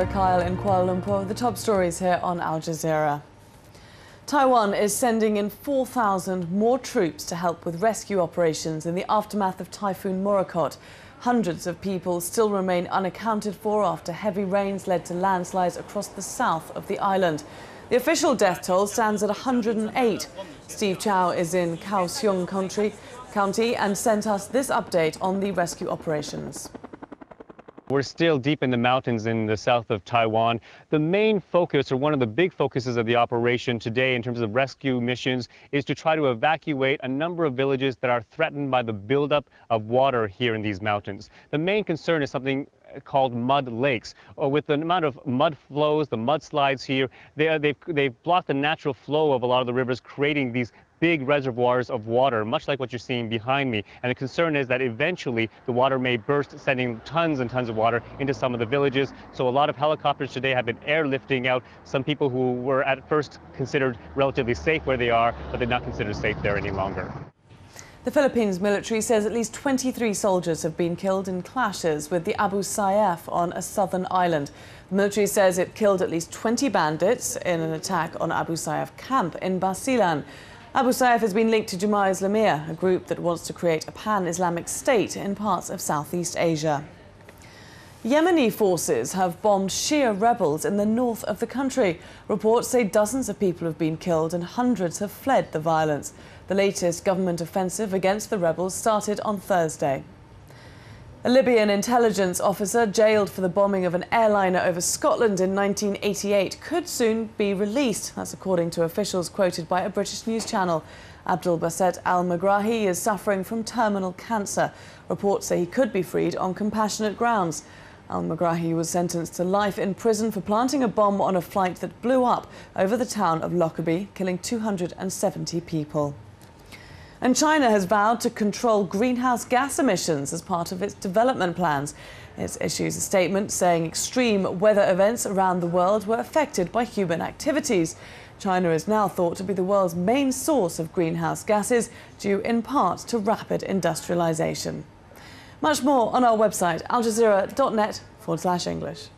Sarah Kyle in Kuala Lumpur. The top stories here on Al Jazeera. Taiwan is sending in 4,000 more troops to help with rescue operations in the aftermath of Typhoon Morakot. Hundreds of people still remain unaccounted for after heavy rains led to landslides across the south of the island. The official death toll stands at 108. Steve Chow is in Kaohsiung County and sent us this update on the rescue operations. We're still deep in the mountains in the south of Taiwan. The main focus, or one of the big focuses of the operation today in terms of rescue missions, is to try to evacuate a number of villages that are threatened by the buildup of water here in these mountains. The main concern is something called mud lakes. With the amount of mud flows, the mudslides here, they've blocked the natural flow of a lot of the rivers, creating these big reservoirs of water, much like what you're seeing behind me. And the concern is that eventually the water may burst, sending tons and tons of water into some of the villages. So a lot of helicopters today have been airlifting out some people who were at first considered relatively safe where they are, but they're not considered safe there any longer. The Philippines military says at least 23 soldiers have been killed in clashes with the Abu Sayyaf on a southern island. The military says it killed at least 20 bandits in an attack on Abu Sayyaf camp in Basilan. Abu Sayyaf has been linked to Jemaah Islamiyah, a group that wants to create a pan-Islamic state in parts of Southeast Asia. Yemeni forces have bombed Shia rebels in the north of the country. Reports say dozens of people have been killed and hundreds have fled the violence. The latest government offensive against the rebels started on Thursday. A Libyan intelligence officer jailed for the bombing of an airliner over Scotland in 1988 could soon be released. That's according to officials quoted by a British news channel. Abdul Baset al-Megrahi is suffering from terminal cancer. Reports say he could be freed on compassionate grounds. Al-Megrahi was sentenced to life in prison for planting a bomb on a flight that blew up over the town of Lockerbie, killing 270 people. And China has vowed to control greenhouse gas emissions as part of its development plans. It issues a statement saying extreme weather events around the world were affected by human activities. China is now thought to be the world's main source of greenhouse gases, due in part to rapid industrialization. Much more on our website, aljazeera.net/English.